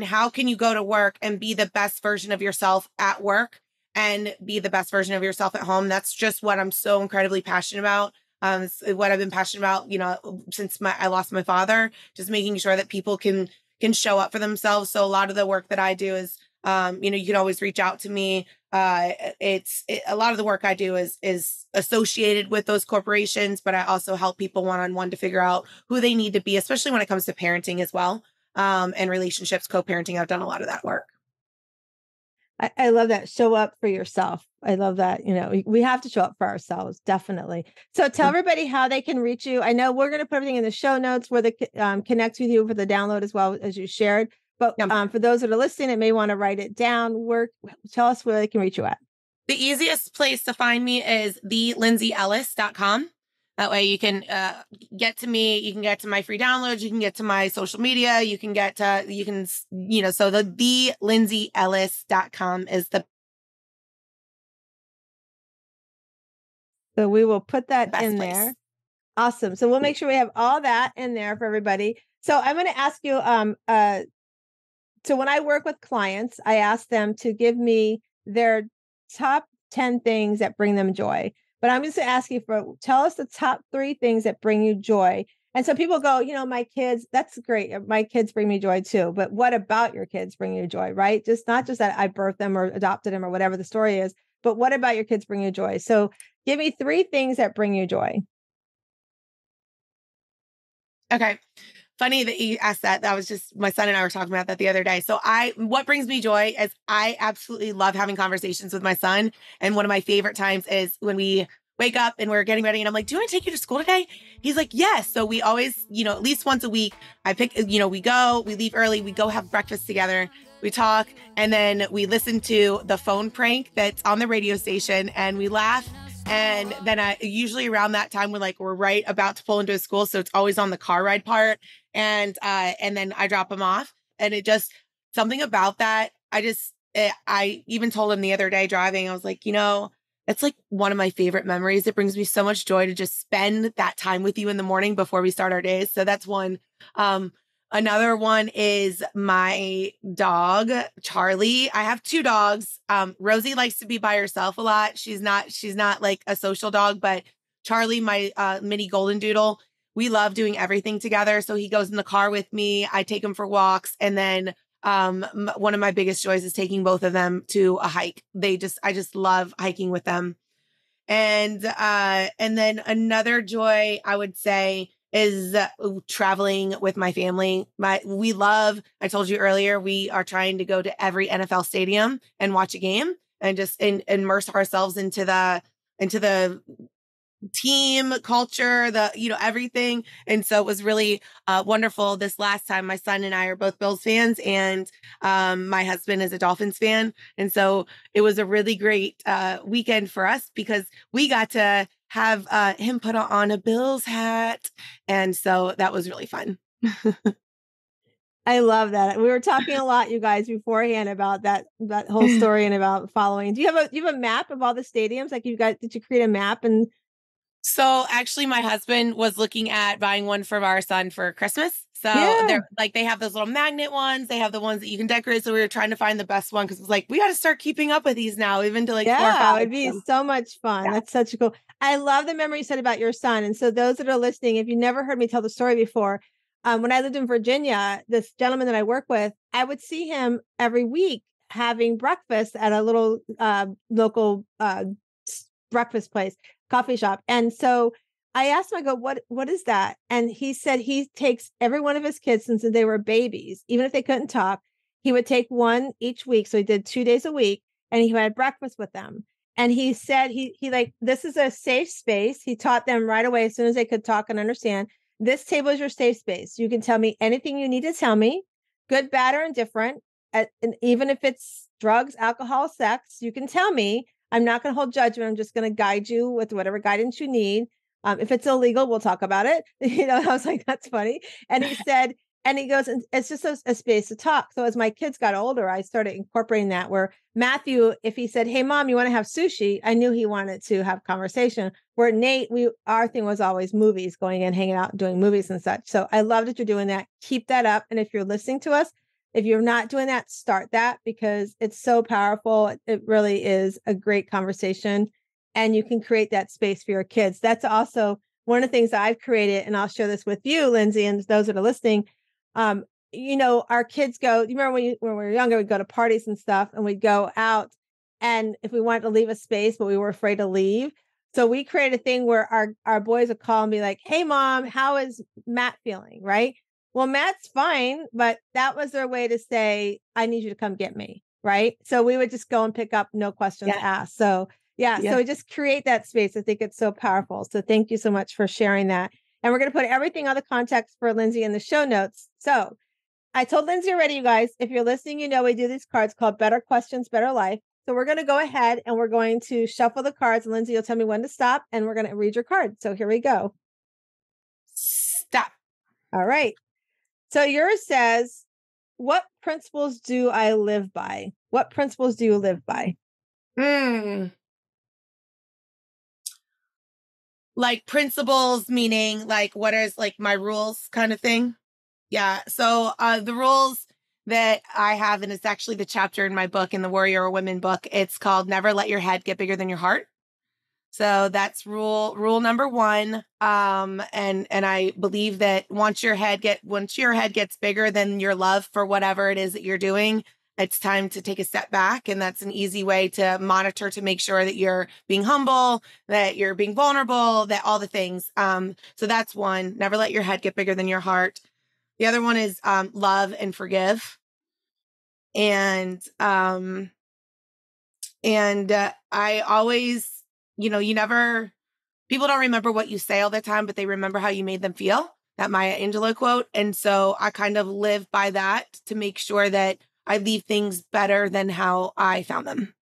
how can you go to work and be the best version of yourself at work and be the best version of yourself at home? That's just what I'm so incredibly passionate about. It's what I've been passionate about, since I lost my father, just making sure that people can show up for themselves. So a lot of the work that I do is, you can always reach out to me. A lot of the work I do is associated with those corporations, but I also help people one-on-one to figure out who they need to be, especially when it comes to parenting as well. And relationships, co-parenting. I've done a lot of that work. I love that. Show up for yourself. I love that. We have to show up for ourselves. Definitely. So tell everybody how they can reach you. I know we're going to put everything in the show notes where they connect with you for the download as well as you shared. But for those that are listening and may want to write it down, tell us where they can reach you at. The easiest place to find me is thelindsayellis.com. That way you can get to me. You can get to my free downloads. You can get to my social media. You can so the thelindsayellis.com is the So we will put that best in place. there. Awesome. So we'll make sure we have all that in there for everybody. So I'm going to ask you, so when I work with clients, I ask them to give me their top 10 things that bring them joy. But I'm just going to ask you tell us the top 3 things that bring you joy. And so people go, my kids, that's great. My kids bring me joy too. But what about your kids bring you joy, right? Not just that I birthed them or adopted them or whatever the story is, but what about your kids bring you joy? So give me 3 things that bring you joy. Okay. Funny that you asked that. That was just my son and I were talking about that the other day. So what brings me joy is I absolutely love having conversations with my son. And one of my favorite times is when we wake up and we're getting ready and I'm like, do you want to take you to school today? He's like, yes. So we always, at least once a week, we leave early, we go have breakfast together, we talk, and then we listen to the phone prank that's on the radio station and we laugh. And then usually around that time, we're right about to pull into a school. So it's always on the car ride part. And then I drop him off and it just, something about that. I even told him the other day driving, I was like, it's like one of my favorite memories. It brings me so much joy to just spend that time with you in the morning before we start our days. So that's one. Another one is my dog, Charlie. I have 2 dogs. Rosie likes to be by herself a lot. She's not like a social dog, but Charlie, my mini golden doodle, we love doing everything together. So he goes in the car with me. I take him for walks. And then one of my biggest joys is taking both of them to a hike. I just love hiking with them. And then another joy I would say is traveling with my family. I told you earlier, we are trying to go to every NFL stadium and watch a game and just immerse ourselves into the team culture, everything. And so it was really wonderful. This last time, my son and I are both Bills fans and my husband is a Dolphins fan. And so it was a really great weekend for us because we got to have him put on a Bills hat. And so that was really fun. I love that. We were talking a lot, you guys, beforehand about that whole story and about following. Do you have a map of all the stadiums? Like did you create a map? And So actually, my husband was looking at buying one for our son for Christmas. So yeah, they're like, they have those little magnet ones. They have the ones that you can decorate. So we were trying to find the best one because it was like, we got to start keeping up with these now, even to like 4 or 5. it'd be So, so much fun. yeah. That's such a cool. I love the memory you said about your son. And so those that are listening, if you never heard me tell the story before, when I lived in Virginia, this gentleman that I work with, I would see him every week having breakfast at a little local breakfast place, coffee shop. And so I asked him, I go, what is that? And he said he takes every one of his kids since they were babies, even if they couldn't talk, he would take one each week. So he did 2 days a week and he had breakfast with them. And he said he like, this is a safe space. He taught them right away as soon as they could talk and understand. This table is your safe space. You can tell me anything you need to tell me, good, bad, or indifferent. And even if it's drugs, alcohol, sex, you can tell me. I'm not going to hold judgment. I'm just going to guide you with whatever guidance you need. If it's illegal, we'll talk about it. I was like, that's funny. And he said, and he goes, it's just a space to talk. So as my kids got older, I started incorporating that where Matthew, if he said, hey, mom, you want to have sushi? I knew he wanted to have conversation. Where Nate, our thing was always movies, going in, hanging out, doing movies and such. So I love that you're doing that. Keep that up. And if you're listening to us, if you're not doing that, start that because it's so powerful. It really is a great conversation. And you can create that space for your kids. That's also one of the things that I've created. And I'll share this with you, Lindsay, and those that are listening. Our kids go, you remember when we were younger, we'd go to parties and stuff and we'd go out. And if we wanted to leave a space, but we were afraid to leave. So we created a thing where our boys would call and be like, hey, mom, how is Matt feeling? Right. Well, Matt's fine, but that was their way to say, I need you to come get me. Right. So we would just go and pick up, no questions asked. So so we just create that space. I think it's so powerful. So thank you so much for sharing that. And we're going to put everything on the context for Lindsay in the show notes. So I told Lindsay already, you guys, if you're listening, we do these cards called Better Questions, Better Life. So we're going to go ahead and we're going to shuffle the cards. And Lindsay, you'll tell me when to stop and we're going to read your card. So here we go. Stop. All right. So yours says, what principles do I live by? What principles do you live by? Like principles, meaning like what is like my rules kind of thing. Yeah. So the rules that I have, and it's actually the chapter in my book, in the Warrior Women book, it's called Never Let Your Head Get Bigger Than Your Heart. So that's rule number 1. And I believe that once your head gets bigger than your love for whatever it is that you're doing, it's time to take a step back. And that's an easy way to monitor, to make sure that you're being humble, that you're being vulnerable, that all the things. So that's one, never let your head get bigger than your heart. The other one is love and forgive. And I always, people don't remember what you say all the time, but they remember how you made them feel, that Maya Angelou quote. And so I kind of live by that to make sure that I leave things better than how I found them.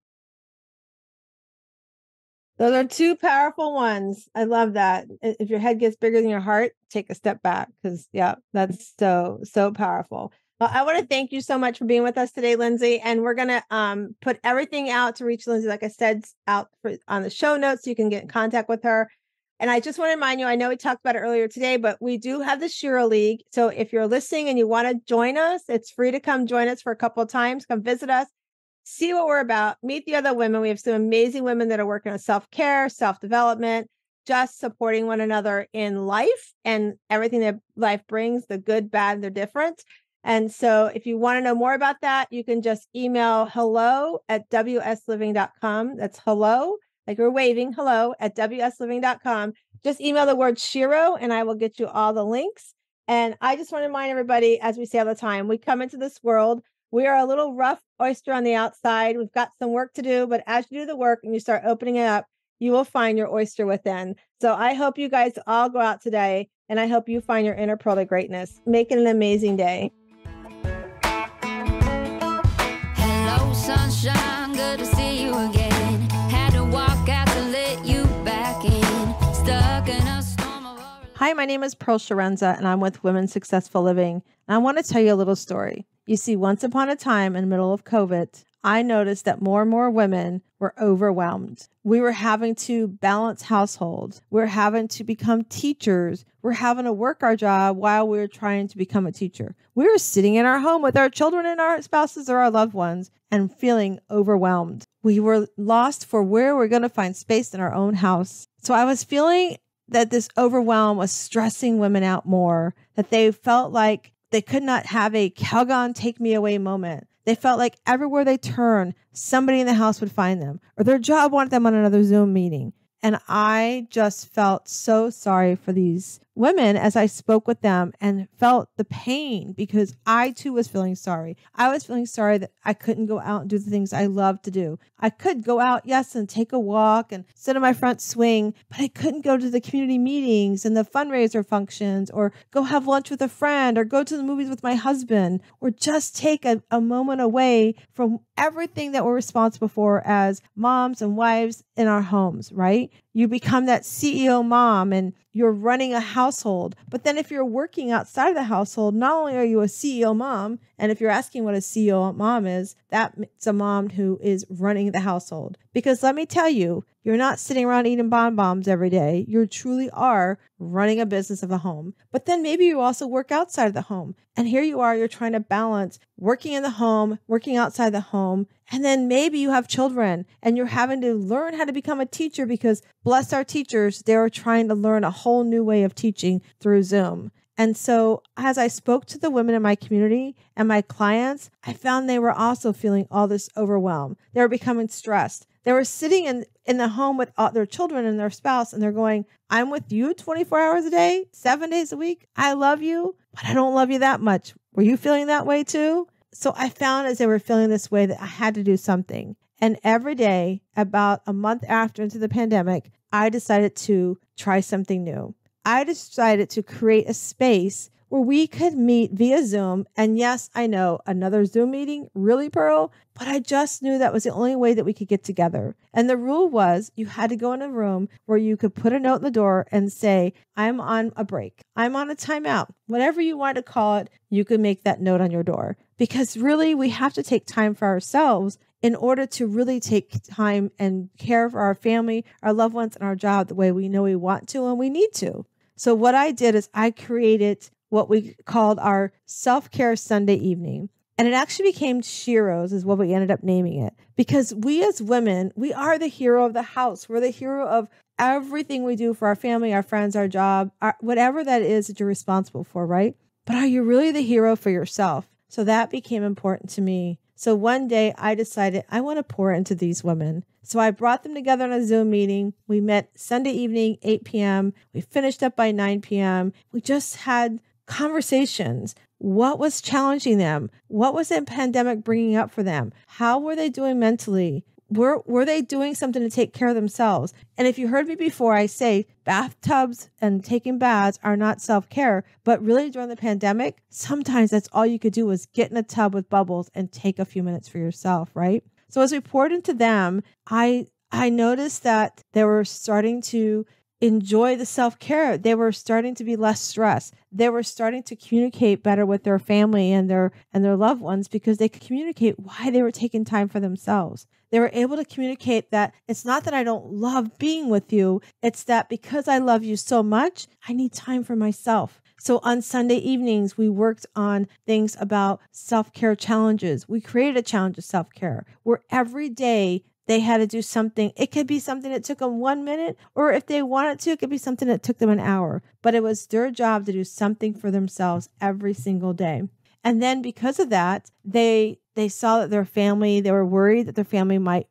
Those are 2 powerful ones. I love that. If your head gets bigger than your heart, take a step back because, that's so, so powerful. Well, I want to thank you so much for being with us today, Lindsay. And we're going to put everything out to reach Lindsay, like I said, on the show notes so you can get in contact with her. And I just want to remind you, I know we talked about it earlier today, but we do have the Shira League. So if you're listening and you want to join us, it's free to come join us for a couple of times. Come visit us, see what we're about, meet the other women. We have some amazing women that are working on self-care, self-development, just supporting one another in life and everything that life brings, the good, bad, the different. And so if you want to know more about that, you can just email hello@wsliving.com. That's hello, like we're waving, hello@wsliving.com. Just email the word Shiro and I will get you all the links. And I just want to remind everybody, as we say all the time, we come into this world, we are a little rough oyster on the outside. We've got some work to do, but as you do the work and you start opening it up, you will find your oyster within. So I hope you guys all go out today and I hope you find your inner pearl of greatness. Make it an amazing day. Hello, sunshine, good to see you again. Had to walk out to let you back in. Stuck in a storm of Hi, my name is Pearl Sharenza, and I'm with Women Successful Living. And I want to tell you a little story. You see, once upon a time in the middle of COVID, I noticed that more and more women were overwhelmed. We were having to balance households. We're having to become teachers. We're having to work our job while we're trying to become a teacher. We were sitting in our home with our children and our spouses or our loved ones and feeling overwhelmed. We were lost for where we're going to find space in our own house. So I was feeling that this overwhelm was stressing women out more, that they felt like they could not have a Calgon take me away moment. They felt like everywhere they turned, somebody in the house would find them, or their job wanted them on another Zoom meeting. And I just felt so sorry for these women as I spoke with them and felt the pain because I too was feeling sorry. I was feeling sorry that I couldn't go out and do the things I love to do. I could go out, yes, and take a walk and sit on my front swing, but I couldn't go to the community meetings and the fundraiser functions or go have lunch with a friend or go to the movies with my husband or just take a moment away from everything that we're responsible for as moms and wives in our homes, right? You become that CEO mom and you're running a household. But then if you're working outside of the household, not only are you a CEO mom, and if you're asking what a CEO mom is, that's a mom who is running the household. Because let me tell you, you're not sitting around eating bonbons every day. You truly are running a business of a home. But then maybe you also work outside of the home. And here you are, you're trying to balance working in the home, working outside the home. And then maybe you have children and you're having to learn how to become a teacher because bless our teachers, they're trying to learn a whole new way of teaching through Zoom. And so as I spoke to the women in my community and my clients, I found they were also feeling all this overwhelm. They were becoming stressed. They were sitting in the home with their children and their spouse, and they're going, I'm with you 24 hours a day, 7 days a week. I love you, but I don't love you that much. Were you feeling that way too? So I found as they were feeling this way that I had to do something. And every day, about a month after into the pandemic, I decided to try something new. I decided to create a space where we could meet via Zoom. And yes, I know another Zoom meeting, really, Pearl? But I just knew that was the only way that we could get together. And the rule was you had to go in a room where you could put a note in the door and say, I'm on a break. I'm on a timeout. Whatever you want to call it, you could make that note on your door. Because really, we have to take time for ourselves in order to really take time and care for our family, our loved ones, and our job the way we know we want to and we need to. So what I did is I created what we called our self-care Sunday evening. And it actually became Sheroes is what we ended up naming it. Because we as women, we are the hero of the house. We're the hero of everything we do for our family, our friends, our job, whatever that is that you're responsible for, right? But are you really the hero for yourself? So that became important to me. So one day I decided I want to pour into these women. So I brought them together on a Zoom meeting. We met Sunday evening, 8 p.m. We finished up by 9 p.m. We just had conversations. What was challenging them? What was the pandemic bringing up for them? How were they doing mentally? Were they doing something to take care of themselves? And if you heard me before, I say bathtubs and taking baths are not self-care, but really during the pandemic, sometimes that's all you could do was get in a tub with bubbles and take a few minutes for yourself, right? So as we poured into them, I noticed that they were starting to enjoy the self-care. They were starting to be less stressed. They were starting to communicate better with their family and their loved ones because they could communicate why they were taking time for themselves. They were able to communicate that it's not that I don't love being with you. It's that because I love you so much, I need time for myself. So on Sunday evenings, we worked on things about self-care challenges. We created a challenge of self-care where every day they had to do something. It could be something that took them 1 minute, or if they wanted to, it could be something that took them an hour. But it was their job to do something for themselves every single day. And then because of that, they saw that their family, they were worried that their family might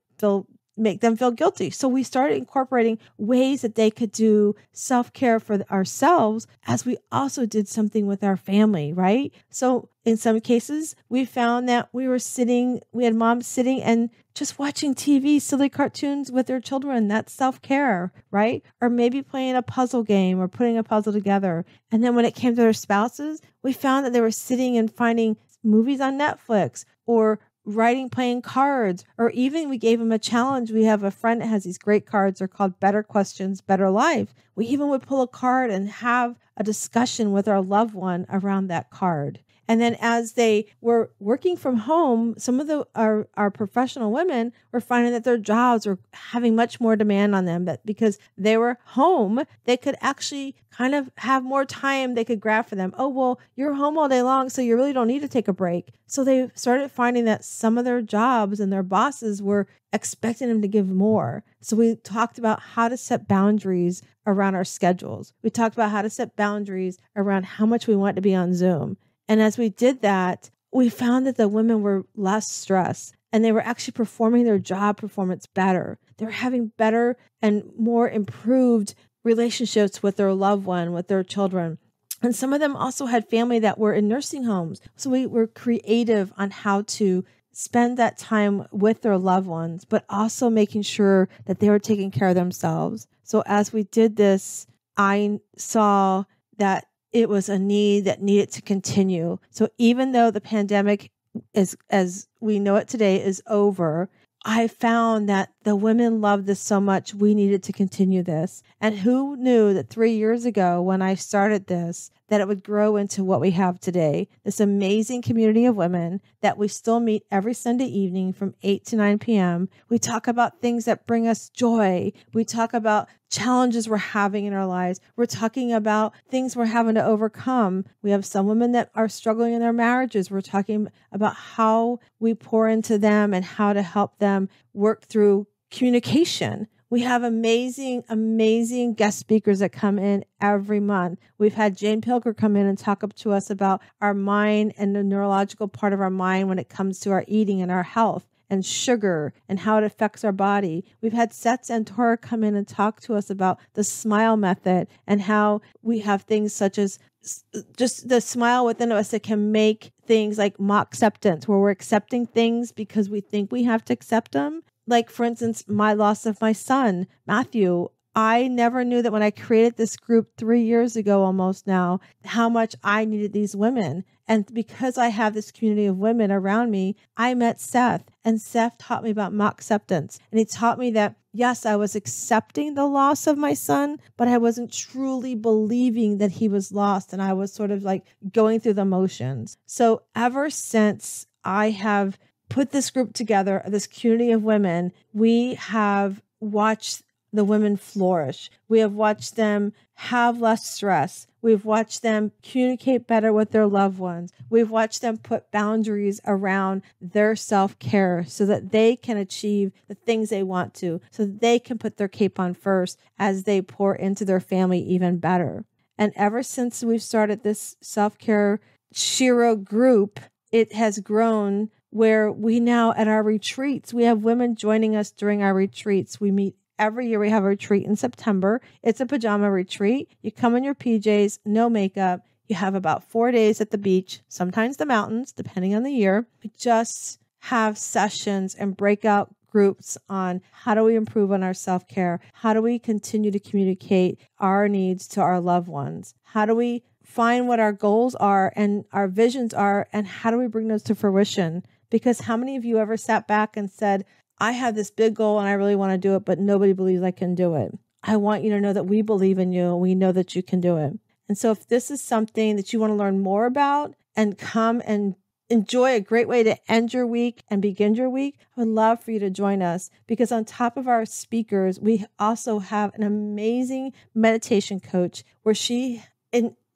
make them feel guilty. So we started incorporating ways that they could do self-care for ourselves as we also did something with our family, right? So in some cases, we found that we had moms sitting and just watching TV, silly cartoons with their children. That's self-care, right? Or maybe playing a puzzle game or putting a puzzle together. And then when it came to their spouses, we found that they were sitting and finding movies on Netflix or writing, playing cards, or even we gave them a challenge. We have a friend that has these great cards. They're called Better Questions, Better Life. We even would pull a card and have a discussion with our loved one around that card. And then as they were working from home, some of our professional women were finding that their jobs were having much more demand on them, that because they were home, they could actually kind of have more time they could grab for them. Oh, well, you're home all day long, so you really don't need to take a break. So they started finding that some of their jobs and their bosses were expecting them to give more. So we talked about how to set boundaries around our schedules. We talked about how to set boundaries around how much we want to be on Zoom. And as we did that, we found that the women were less stressed and they were actually performing their job performance better. They were having better and more improved relationships with their loved one, with their children. And some of them also had family that were in nursing homes. So we were creative on how to spend that time with their loved ones, but also making sure that they were taking care of themselves. So as we did this, I saw that it was a need that needed to continue. So even though the pandemic is, as we know it today, is over, I found that the women loved this so much, we needed to continue this. And who knew that 3 years ago when I started this, that it would grow into what we have today, this amazing community of women that we still meet every Sunday evening from 8 to 9 p.m. We talk about things that bring us joy. We talk about challenges we're having in our lives. We're talking about things we're having to overcome. We have some women that are struggling in their marriages. We're talking about how we pour into them and how to help them work through communication. We have amazing, amazing guest speakers that come in every month. We've had Jane Pilger come in and talk up to us about our mind and the neurological part of our mind when it comes to our eating and our health and sugar and how it affects our body. We've had Seth Santora come in and talk to us about the smile method and how we have things such as just the smile within us that can make things like mock acceptance, where we're accepting things because we think we have to accept them. Like, for instance, my loss of my son, Matthew. I never knew that when I created this group 3 years ago, almost now, how much I needed these women. And because I have this community of women around me, I met Seth, and Seth taught me about mock acceptance. And he taught me that, yes, I was accepting the loss of my son, but I wasn't truly believing that he was lost. And I was sort of like going through the motions. So ever since I have put this group together, this community of women, we have watched the women flourish. We have watched them have less stress. We've watched them communicate better with their loved ones. We've watched them put boundaries around their self-care so that they can achieve the things they want to, so that they can put their cape on first as they pour into their family even better. And ever since we've started this self-care Shiro group, it has grown where we now at our retreats, we have women joining us during our retreats. We meet every year. We have a retreat in September. It's a pajama retreat. You come in your PJs, no makeup. You have about 4 days at the beach, sometimes the mountains, depending on the year. We just have sessions and breakout groups on how do we improve on our self-care? How do we continue to communicate our needs to our loved ones? How do we find what our goals are and our visions are, and how do we bring those to fruition? Because how many of you ever sat back and said, I have this big goal and I really want to do it, but nobody believes I can do it. I want you to know that we believe in you and we know that you can do it. And so if this is something that you want to learn more about and come and enjoy a great way to end your week and begin your week, I would love for you to join us, because on top of our speakers, we also have an amazing meditation coach where she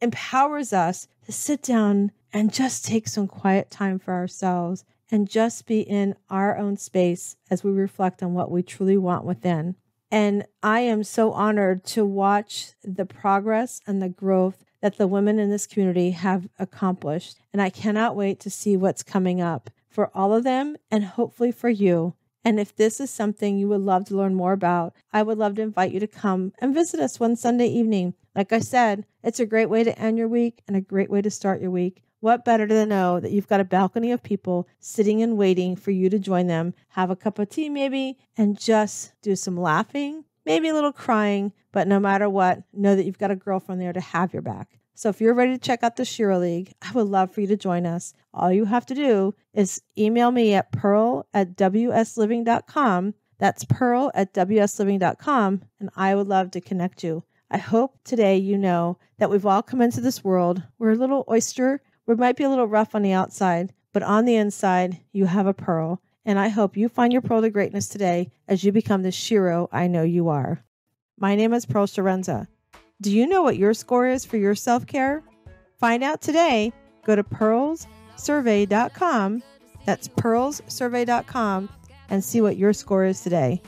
empowers us to sit down and just take some quiet time for ourselves and just be in our own space as we reflect on what we truly want within. And I am so honored to watch the progress and the growth that the women in this community have accomplished. And I cannot wait to see what's coming up for all of them and hopefully for you. And if this is something you would love to learn more about, I would love to invite you to come and visit us one Sunday evening. Like I said, it's a great way to end your week and a great way to start your week. What better to know that you've got a balcony of people sitting and waiting for you to join them, have a cup of tea maybe, and just do some laughing, maybe a little crying, but no matter what, know that you've got a girlfriend there to have your back. So if you're ready to check out the Shiro League, I would love for you to join us. All you have to do is email me at pearl@wsliving.com. That's pearl@wsliving.com, and I would love to connect you. I hope today you know that we've all come into this world. We're a little oyster. We might be a little rough on the outside, but on the inside, you have a pearl. And I hope you find your pearl to greatness today as you become the Shiro I know you are. My name is Pearl Sharenza. Do you know what your score is for your self-care? Find out today. Go to pearlssurvey.com. That's pearlssurvey.com and see what your score is today.